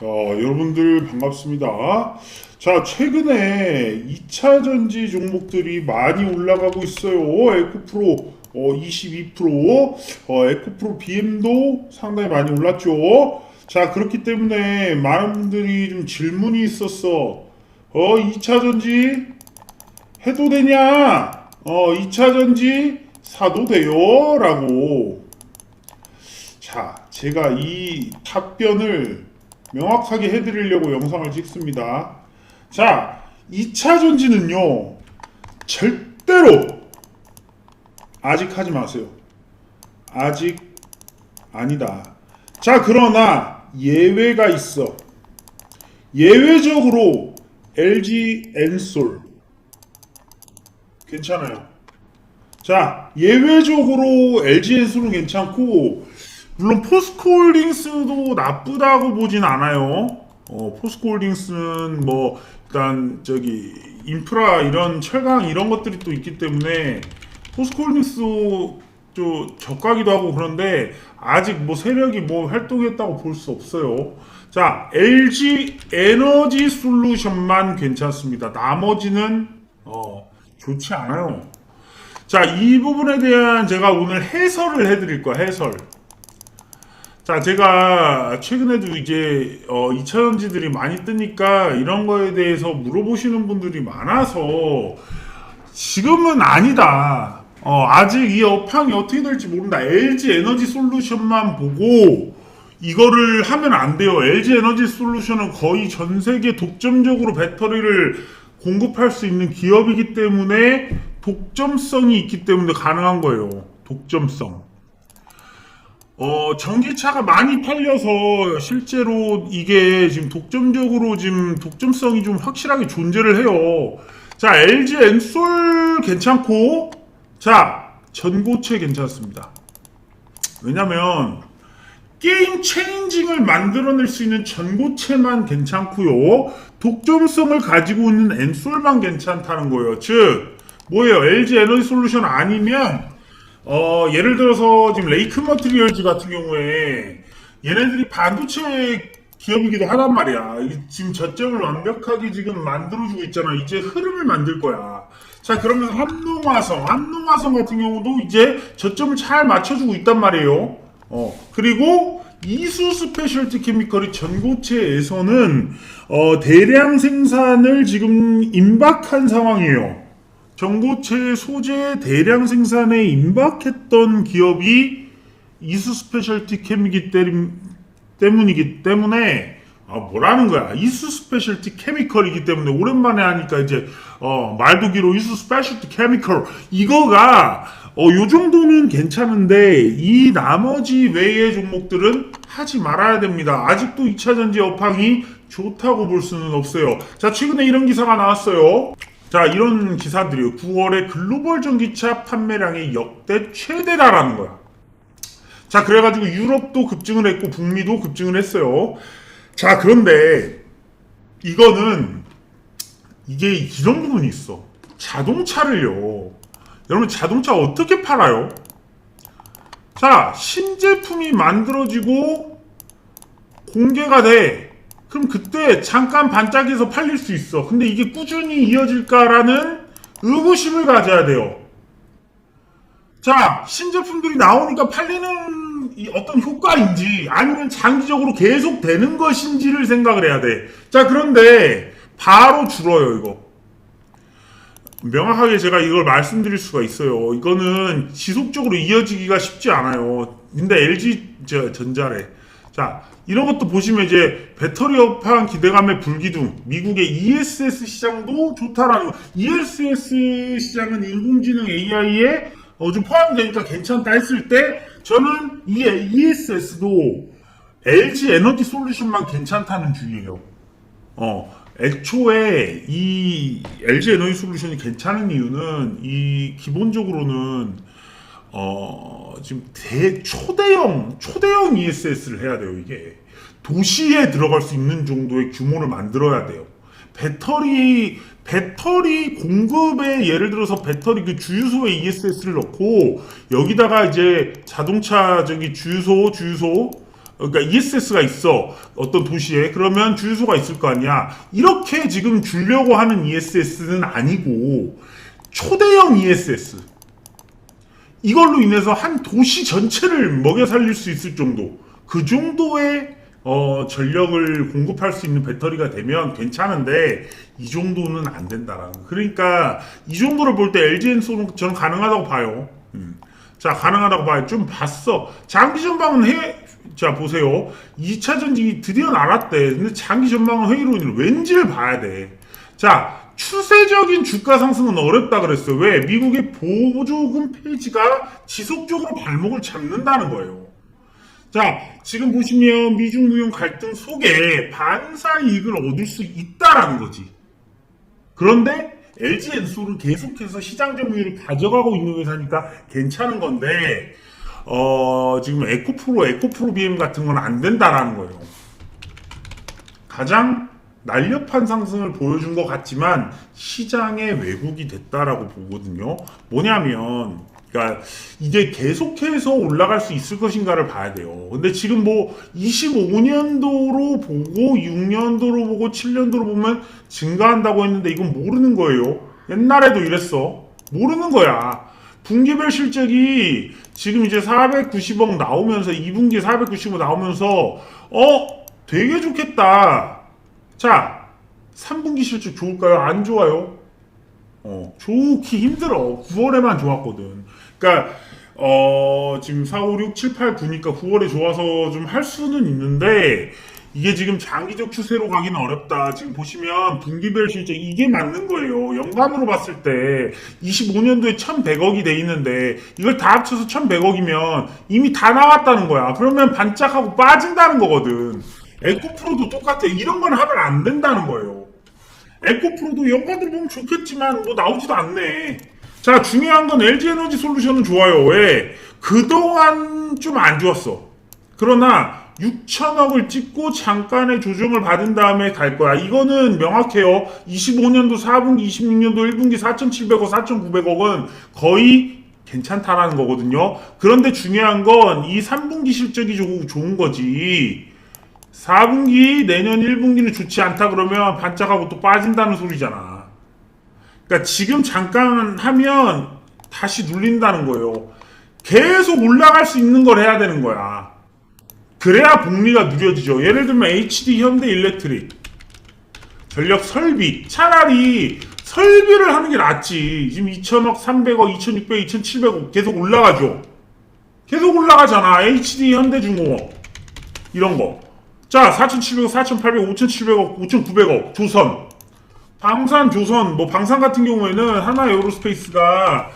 자, 여러분들 반갑습니다. 자, 최근에 2차 전지 종목들이 많이 올라가고 있어요. 에코프로 22%, 에코프로 BM도 상당히 많이 올랐죠. 자, 그렇기 때문에 많은 분들이 좀 질문이 있었어. 2차 전지 해도 되냐? 2차 전지 사도 돼요? 라고. 자, 제가 이 답변을 명확하게 해드리려고 영상을 찍습니다. 자, 2차 전지는요, 절대로 아직 하지 마세요. 아직 아니다. 자, 그러나 예외가 있어. 예외적으로 LG 엔솔 괜찮아요. 자, 예외적으로 LG 엔솔은 괜찮고, 물론 포스코홀딩스도 나쁘다고 보진 않아요. 포스코홀딩스는 뭐 일단 저기 인프라 이런 철강 이런 것들이 또 있기 때문에 포스코홀딩스도 좀 저가기도 하고 그런데 아직 뭐 세력이 뭐 활동했다고 볼 수 없어요. 자, LG 에너지 솔루션만 괜찮습니다. 나머지는 좋지 않아요. 자, 이 부분에 대한 제가 오늘 해설을 해드릴 거야. 해설. 자, 제가 최근에도 이제 2차 전지들이 많이 뜨니까 이런 거에 대해서 물어보시는 분들이 많아서 지금은 아니다. 아직 이 업황이 어떻게 될지 모른다. LG 에너지 솔루션만 보고 이거를 하면 안 돼요. LG 에너지 솔루션은 거의 전 세계 독점적으로 배터리를 공급할 수 있는 기업이기 때문에 독점성이 있기 때문에 가능한 거예요. 독점성. 전기차가 많이 팔려서 실제로 이게 지금 독점적으로 지금 독점성이 좀 확실하게 존재를 해요. 자, LG 엔솔 괜찮고, 자, 전고체 괜찮습니다. 왜냐면, 게임 체인징을 만들어낼 수 있는 전고체만 괜찮고요. 독점성을 가지고 있는 엔솔만 괜찮다는 거예요. 즉, 뭐예요? LG 에너지 솔루션 아니면 예를 들어서 지금 레이크 머티리얼즈 같은 경우에 얘네들이 반도체 기업이기도 하단 말이야. 지금 저점을 완벽하게 지금 만들어주고 있잖아. 이제 흐름을 만들 거야. 자, 그러면 한농화성 같은 경우도 이제 저점을 잘 맞춰주고 있단 말이에요. 그리고 이수 스페셜티 케미컬이 전고체에서는 대량 생산을 지금 임박한 상황이에요. 전고체 소재 대량 생산에 임박했던 기업이 이수 스페셜티 캠이기 때문이기 때문에 뭐라는 거야? 이수 스페셜티 케미컬이기 때문에 오랜만에 하니까 이제 말도 길어 이수 스페셜티 케미컬 이거가 요 정도는 괜찮은데 이 나머지 외의 종목들은 하지 말아야 됩니다. 아직도 2차 전지 업황이 좋다고 볼 수는 없어요. 자, 최근에 이런 기사가 나왔어요. 자, 이런 기사들이요. 9월에 글로벌 전기차 판매량이 역대 최대다라는 거야. 자, 그래가지고 유럽도 급증을 했고 북미도 급증을 했어요. 자, 그런데 이거는 이게 이런 부분이 있어. 자동차를요. 여러분, 자동차 어떻게 팔아요? 자, 신제품이 만들어지고 공개가 돼. 그럼 그때 잠깐 반짝여서 팔릴 수 있어. 근데 이게 꾸준히 이어질까라는 의구심을 가져야 돼요. 자, 신제품들이 나오니까 팔리는 어떤 효과인지 아니면 장기적으로 계속 되는 것인지를 생각을 해야 돼. 자, 그런데 바로 줄어요, 이거. 명확하게 제가 이걸 말씀드릴 수가 있어요. 이거는 지속적으로 이어지기가 쉽지 않아요. 근데 LG 전자래. 자, 이런 것도 보시면 이제 배터리 업황 기대감의 불기둥, 미국의 ESS 시장도 좋다라는 거. ESS 시장은 인공지능 AI에 좀 포함되니까 괜찮다 했을 때 저는 이 ESS도 LG 에너지 솔루션만 괜찮다는 주의예요. 애초에 이 LG 에너지 솔루션이 괜찮은 이유는 이 기본적으로는 지금 초대형 ESS를 해야 돼요. 이게 도시에 들어갈 수 있는 정도의 규모를 만들어야 돼요. 배터리 공급에 예를 들어서 배터리 그 주유소에 ESS를 넣고 여기다가 이제 자동차 저기 주유소 그러니까 ESS가 있어. 어떤 도시에. 그러면 주유소가 있을 거 아니야. 이렇게 지금 주려고 하는 ESS는 아니고 초대형 ESS. 이걸로 인해서 한 도시 전체를 먹여 살릴 수 있을 정도. 그 정도의 전력을 공급할 수 있는 배터리가 되면 괜찮은데 이 정도는 안 된다라는 거. 그러니까 이 정도를 볼 때 LG엔솔은 저는 가능하다고 봐요. 자, 가능하다고 봐요. 좀 봤어. 장기 전망은 자, 보세요. 2차 전지 드디어 나왔대. 근데 장기 전망은 회의론이 왠지를 봐야 돼. 자, 추세적인 주가 상승은 어렵다 그랬어요. 왜? 미국의 보조금 폐지가 지속적으로 발목을 잡는다는 거예요. 자, 지금 보시면 미중 무역 갈등 속에 반사 이익을 얻을 수 있다라는 거지. 그런데 LG엔솔은 계속해서 시장 점유율을 가져가고 있는 회사니까 괜찮은 건데 지금 에코프로 BM 같은 건 안 된다라는 거예요. 가장 날렵한 상승을 보여준 것 같지만 시장의 왜곡이 됐다라고 보거든요. 뭐냐면 그러니까 이게 계속해서 올라갈 수 있을 것인가를 봐야 돼요. 근데 지금 뭐 25년도로 보고 6년도로 보고 7년도로 보면 증가한다고 했는데 이건 모르는 거예요. 옛날에도 이랬어. 모르는 거야. 분기별 실적이 지금 이제 490억 나오면서 2분기에 490억 나오면서 되게 좋겠다. 자, 3분기 실적 좋을까요? 안 좋아요. 좋기 힘들어. 9월에만 좋았거든. 그러니까 지금 4, 5, 6, 7, 8, 9니까 9월에 좋아서 좀 할 수는 있는데 이게 지금 장기적 추세로 가기는 어렵다. 지금 보시면 분기별 실적 이게 맞는 거예요. 연간으로 봤을 때 25년도에 1,100억이 돼 있는데 이걸 다 합쳐서 1,100억이면 이미 다 나왔다는 거야. 그러면 반짝하고 빠진다는 거거든. 에코프로도 똑같아. 이런 건 하면 안 된다는 거예요. 에코프로도 연간으로 보면 좋겠지만 뭐 나오지도 않네. 자, 중요한 건 LG에너지 솔루션은 좋아요. 왜? 그동안 좀 안 좋았어. 그러나 6천억을 찍고 잠깐의 조정을 받은 다음에 갈 거야. 이거는 명확해요. 25년도 4분기, 26년도 1분기 4,700억, 4,900억은 거의 괜찮다라는 거거든요. 그런데 중요한 건 이 3분기 실적이 좋은 거지. 4분기, 내년 1분기는 좋지 않다 그러면 반짝하고 또 빠진다는 소리잖아. 그러니까 지금 잠깐 하면 다시 눌린다는 거예요. 계속 올라갈 수 있는 걸 해야 되는 거야. 그래야 복리가 누려지죠. 예를 들면 HD 현대일렉트릭 전력 설비, 차라리 설비를 하는 게 낫지. 지금 2천억, 300억, 2,600억, 2,700억 계속 올라가죠. 계속 올라가잖아. HD 현대중공업 이런 거. 자, 4,700억, 4,800억, 5,700억, 5,900억 조선, 방산, 조선, 뭐 방산 같은 경우에는 하나 에어로스페이스가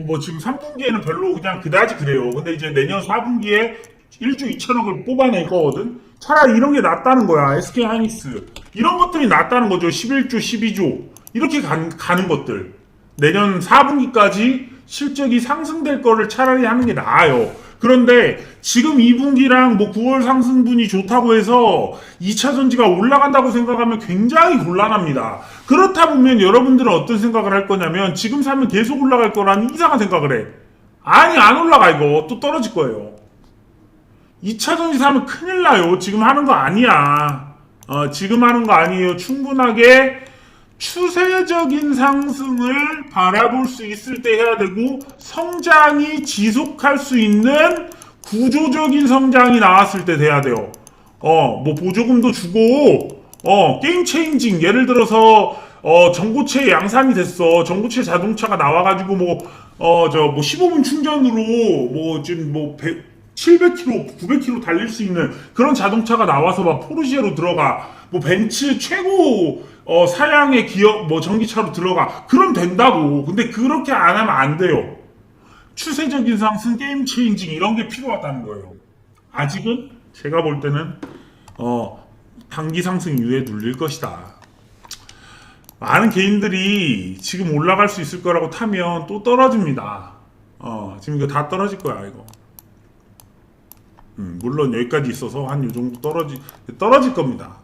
뭐 지금 3분기에는 별로 그냥 그다지 그래요. 근데 이제 내년 4분기에 1조 2천억을 뽑아낼 거거든. 차라리 이런 게 낫다는 거야. SK 하이닉스 이런 것들이 낫다는 거죠. 11조, 12조 이렇게 가는 것들. 내년 4분기까지 실적이 상승될 거를 차라리 하는 게 나아요. 그런데 지금 2분기랑 뭐 9월 상승분이 좋다고 해서 2차 전지가 올라간다고 생각하면 굉장히 곤란합니다. 그렇다 보면 여러분들은 어떤 생각을 할 거냐면 지금 사면 계속 올라갈 거라는 이상한 생각을 해. 아니, 안 올라가. 이거 또 떨어질 거예요. 2차 전지 사면 큰일 나요. 지금 하는 거 아니야. 지금 하는 거 아니에요. 충분하게 추세적인 상승을 바라볼 수 있을 때 해야 되고, 성장이 지속할 수 있는 구조적인 성장이 나왔을 때 돼야 돼요. 뭐 보조금도 주고, 게임 체인징, 예를 들어서 전고체 양산이 됐어. 전고체 자동차가 나와가지고 뭐 15분 충전으로 뭐 지금 뭐 700km, 900km 달릴 수 있는 그런 자동차가 나와서 막 포르쉐로 들어가. 뭐 벤츠 최고 사양의 기업 뭐 전기차로 들어가. 그럼 된다고. 근데 그렇게 안 하면 안 돼요. 추세적인 상승, 게임 체인징 이런 게 필요하다는 거예요. 아직은 제가 볼 때는 단기 상승 이후에 눌릴 것이다. 많은 개인들이 지금 올라갈 수 있을 거라고 타면 또 떨어집니다. 지금 이거 다 떨어질 거야, 이거. 물론 여기까지 있어서 한 요 정도 떨어질 겁니다.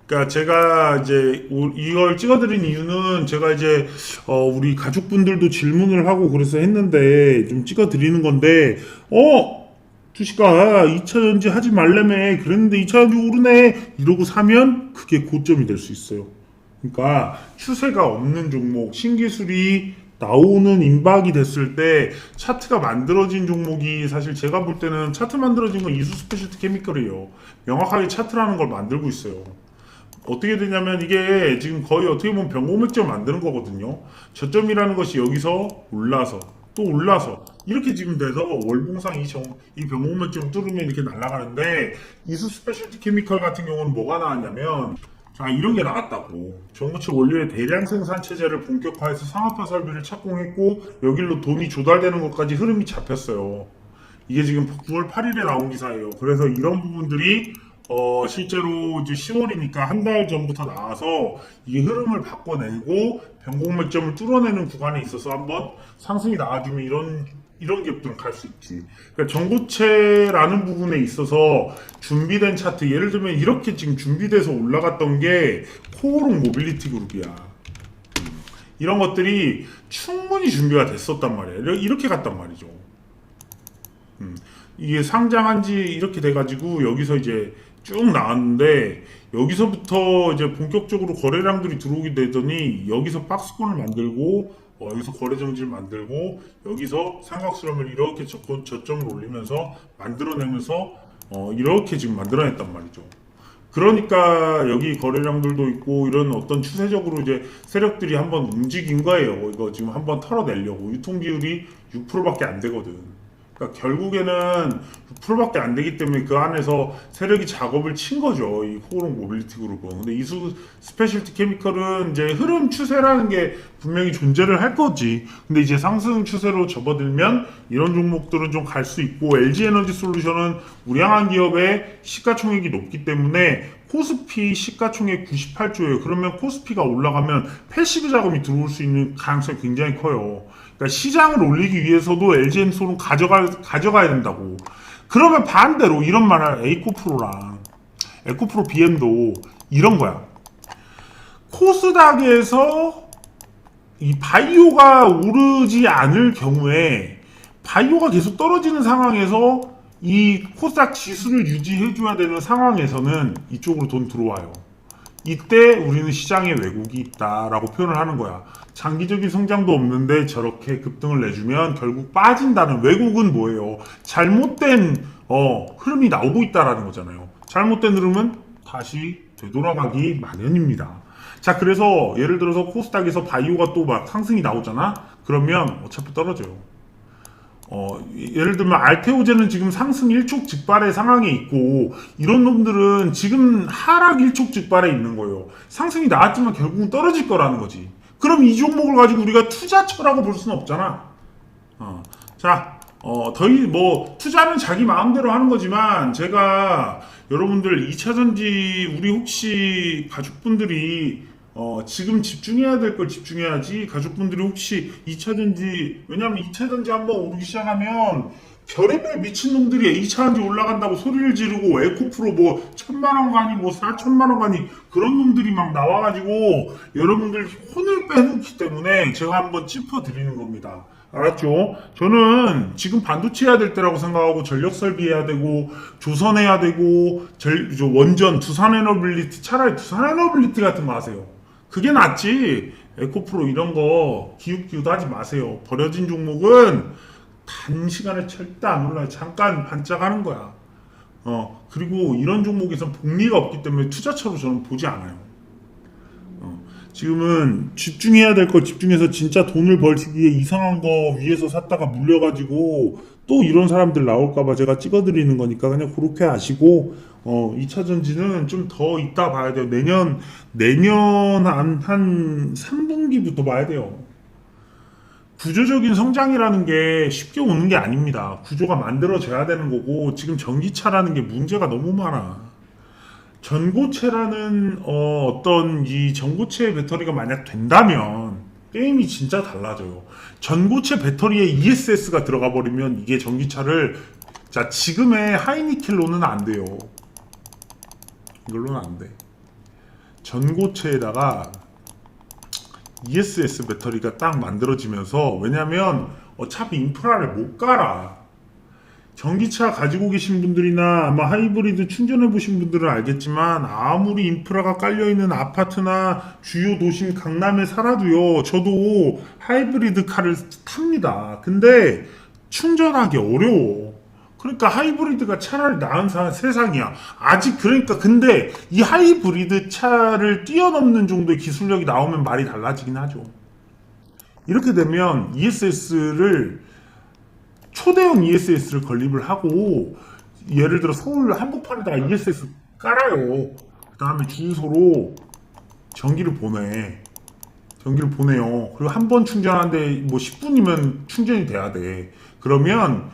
그러니까 제가 이제 이걸 찍어드린 이유는 제가 이제 우리 가족분들도 질문을 하고 그래서 했는데 좀 찍어드리는 건데 주식가 2차전지 하지 말래매 그랬는데 2차전지 오르네 이러고 사면 그게 고점이 될 수 있어요. 그러니까 추세가 없는 종목, 신기술이 나오는 임박이 됐을 때 차트가 만들어진 종목이 사실 제가 볼 때는 차트 만들어진 건 이수 스페셜티 케미컬이에요. 명확하게 차트라는 걸 만들고 있어요. 어떻게 되냐면 이게 지금 거의 어떻게 보면 변곡맥점 만드는 거거든요. 저점이라는 것이 여기서 올라서 또 올라서 이렇게 지금 돼서 월봉상 이 변곡맥점 뚫으면 이렇게 날아가는데 이수 스페셜티 케미컬 같은 경우는 뭐가 나왔냐면 자 이런 게 나왔다고. 전고체 원료의 대량 생산 체제를 본격화해서 상업화 설비를 착공했고 여기로 돈이 조달되는 것까지 흐름이 잡혔어요. 이게 지금 9월 8일에 나온 기사예요. 그래서 이런 부분들이 실제로 이제 10월이니까 한 달 전부터 나와서 이게 흐름을 바꿔내고 변곡맥점을 뚫어내는 구간에 있어서 한번 상승이 나와주면 이런 기업들은 갈 수 있지. 그러니까 전고체라는 부분에 있어서 준비된 차트, 예를 들면 이렇게 지금 준비돼서 올라갔던 게 코오롱 모빌리티 그룹이야. 이런 것들이 충분히 준비가 됐었단 말이에요. 이렇게 갔단 말이죠. 이게 상장한 지 이렇게 돼가지고 여기서 이제 쭉 나왔는데 여기서부터 이제 본격적으로 거래량들이 들어오게 되더니 여기서 박스권을 만들고 여기서 거래 정지를 만들고 여기서 삼각수렴을 이렇게 저점을 올리면서 만들어내면서 이렇게 지금 만들어냈단 말이죠. 그러니까 여기 거래량들도 있고 이런 어떤 추세적으로 이제 세력들이 한번 움직인 거예요. 이거 지금 한번 털어내려고. 유통 비율이 6%밖에 안 되거든. 그러니까 결국에는 6%밖에 안 되기 때문에 그 안에서 세력이 작업을 친 거죠. 이 코오롱 모빌리티 그룹은. 근데 이수 스페셜티 케미컬은 이제 흐름 추세라는 게 분명히 존재를 할 거지. 근데 이제 상승 추세로 접어들면 이런 종목들은 좀 갈 수 있고 LG 에너지 솔루션은 우량한 기업의 시가총액이 높기 때문에 코스피 시가총액 98조예요. 그러면 코스피가 올라가면 패시브 자금이 들어올 수 있는 가능성이 굉장히 커요. 그러니까 시장을 올리기 위해서도 LG엔솔은 가져가야 된다고. 그러면 반대로 이런 말을 에이코프로랑 에코프로 BM도 이런 거야. 코스닥에서 이 바이오가 오르지 않을 경우에 바이오가 계속 떨어지는 상황에서 이 코스닥 지수를 유지해줘야 되는 상황에서는 이쪽으로 돈 들어와요. 이때 우리는 시장에 왜곡이 있다라고 표현을 하는 거야. 장기적인 성장도 없는데 저렇게 급등을 내주면 결국 빠진다는. 왜곡은 뭐예요? 잘못된 흐름이 나오고 있다라는 거잖아요. 잘못된 흐름은 다시 되돌아가기 마련입니다. 자, 그래서 예를 들어서 코스닥에서 바이오가 또 막 상승이 나오잖아. 그러면 어차피 떨어져요. 예를 들면 알테오제는 지금 상승 일촉즉발의 상황에 있고 이런 놈들은 지금 하락 일촉즉발에 있는 거예요. 상승이 나왔지만 결국은 떨어질 거라는 거지. 그럼 이 종목을 가지고 우리가 투자처라고 볼 수는 없잖아. 투자는 자기 마음대로 하는 거지만 제가 여러분들 2차전지 우리 혹시 가족분들이 지금 집중해야 될 걸 집중해야지. 가족분들이 혹시 2차전지, 왜냐면 2차전지 한번 오르기 시작하면 별의별 미친놈들이 2차전지 올라간다고 소리를 지르고 에코프로 뭐 1,000만원 가니 뭐 4,000만원 가니 그런 놈들이 막 나와가지고 여러분들 혼을 빼놓기 때문에 제가 한번 짚어드리는 겁니다. 알았죠? 저는 지금 반도체 해야 될 때라고 생각하고 전력 설비해야 되고 조선해야 되고 원전 두산에너빌리티, 차라리 두산에너빌리티 같은 거 하세요. 그게 낫지. 에코프로 이런 거 기웃기웃 하지 마세요. 버려진 종목은 단시간에 절대 안 올라요. 잠깐 반짝하는 거야. 그리고 이런 종목에선 복리가 없기 때문에 투자처로 저는 보지 않아요. 지금은 집중해야 될 걸 집중해서 진짜 돈을 벌기 위해 이상한 거 위에서 샀다가 물려가지고 또 이런 사람들 나올까봐 제가 찍어드리는 거니까 그냥 그렇게 아시고 2차전지는 좀 더 이따 봐야 돼요. 내년 한 3분기부터 봐야 돼요. 구조적인 성장이라는 게 쉽게 오는 게 아닙니다. 구조가 만들어져야 되는 거고 지금 전기차라는 게 문제가 너무 많아. 전고체라는 어떤 이 전고체 배터리가 만약 된다면 게임이 진짜 달라져요. 전고체 배터리에 ESS가 들어가 버리면 이게 전기차를 자 지금의 하이니켈로는 안 돼요. 이걸로는 안 돼. 전고체에다가 ESS 배터리가 딱 만들어지면서 왜냐면 어차피 인프라를 못 깔아. 전기차 가지고 계신 분들이나 아마 하이브리드 충전해 보신 분들은 알겠지만 아무리 인프라가 깔려있는 아파트나 주요 도심 강남에 살아도요, 저도 하이브리드 카를 탑니다. 근데 충전하기 어려워. 그러니까 하이브리드가 차라리 나은 세상이야. 아직 그러니까 근데 이 하이브리드 차를 뛰어넘는 정도의 기술력이 나오면 말이 달라지긴 하죠. 이렇게 되면 ESS를 초대형 ESS를 건립을 하고 예를 들어 서울 한복판에다가 ESS 깔아요. 그 다음에 주유소로 전기를 보내. 전기를 보내요. 그리고 한 번 충전하는데 뭐 10분이면 충전이 돼야 돼. 그러면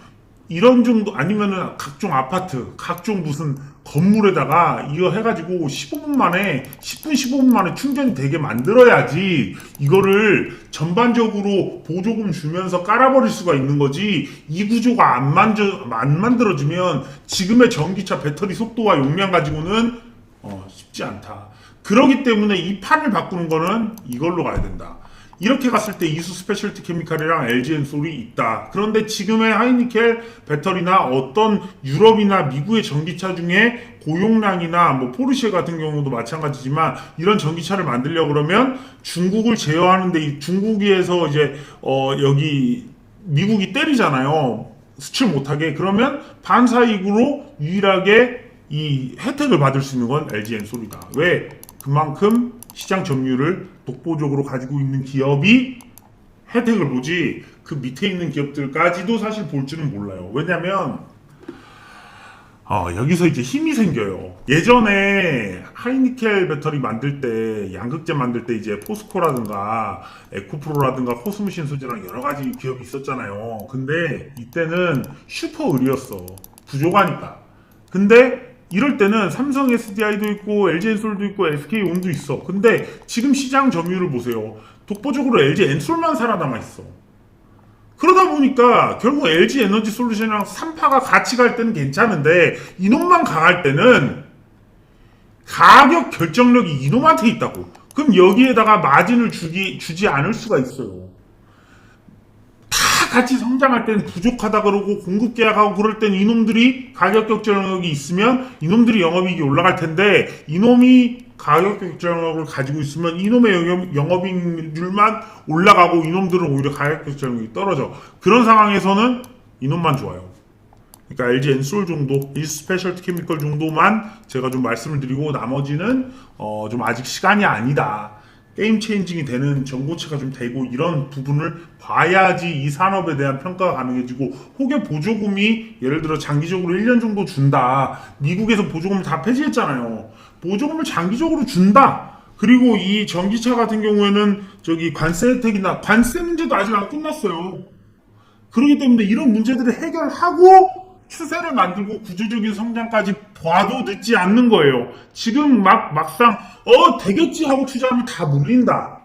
이런 정도 아니면은 각종 아파트, 각종 무슨 건물에다가 이거 해가지고 15분 만에 10분 15분 만에 충전이 되게 만들어야지 이거를 전반적으로 보조금 주면서 깔아버릴 수가 있는 거지. 이 구조가 안 만들어지면 지금의 전기차 배터리 속도와 용량 가지고는 쉽지 않다. 그러기 때문에 이 판을 바꾸는 거는 이걸로 가야 된다. 이렇게 갔을 때 이수 스페셜티 케미칼이랑 LG 엔솔이 있다. 그런데 지금의 하이니켈 배터리나 어떤 유럽이나 미국의 전기차 중에 고용량이나 뭐 포르쉐 같은 경우도 마찬가지지만 이런 전기차를 만들려고 그러면 중국을 제어하는데 중국에서 이제 여기 미국이 때리잖아요. 수출 못하게. 그러면 반사이익으로 유일하게 이 혜택을 받을 수 있는 건 LG 엔솔이다. 왜? 그만큼 시장 점유율을 독보적으로 가지고 있는 기업이 혜택을 보지 그 밑에 있는 기업들까지도 사실 볼 줄은 몰라요. 왜냐면 여기서 이제 힘이 생겨요. 예전에 하이니켈 배터리 만들 때 양극재 만들 때 이제 포스코라든가 에코프로라든가 코스모신 소재랑 여러 가지 기업이 있었잖아요. 근데 이때는 슈퍼 의리였어. 부족하니까. 근데 이럴 때는 삼성 SDI도 있고 LG 엔솔도 있고 SK온도 있어. 근데 지금 시장 점유율을 보세요. 독보적으로 LG 엔솔만 살아남아 있어. 그러다 보니까 결국 LG 에너지 솔루션이랑 3파가 같이 갈 때는 괜찮은데 이놈만 강할 때는 가격 결정력이 이놈한테 있다고. 그럼 여기에다가 마진을 주지 않을 수가 있어요. 같이 성장할 때는 부족하다 그러고 공급 계약하고 그럴 땐 이놈들이 가격 경쟁력이 있으면 이놈들이 영업이익이 올라갈 텐데 이놈이 가격 경쟁력을 가지고 있으면 이놈의 영업이익률만 올라가고 이놈들은 오히려 가격 경쟁력이 떨어져. 그런 상황에서는 이놈만 좋아요. 그러니까 LG 엔솔 정도, 이 스페셜티 케미컬 정도만 제가 좀 말씀을 드리고 나머지는 좀 아직 시간이 아니다. 게임 체인징이 되는 전고체가 좀 되고 이런 부분을 봐야지 이 산업에 대한 평가가 가능해지고 혹여 보조금이 예를 들어 장기적으로 1년 정도 준다. 미국에서 보조금을 다 폐지했잖아요. 보조금을 장기적으로 준다. 그리고 이 전기차 같은 경우에는 저기 관세 혜택이나 관세 문제도 아직 안 끝났어요. 그렇기 때문에 이런 문제들을 해결하고 추세를 만들고 구조적인 성장까지 봐도 늦지 않는 거예요. 지금 막상 되겠지 하고 투자하면 다 물린다.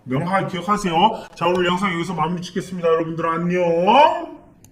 명확하게 기억하세요. 자, 오늘 영상 여기서 마무리 짓겠습니다. 여러분들 안녕.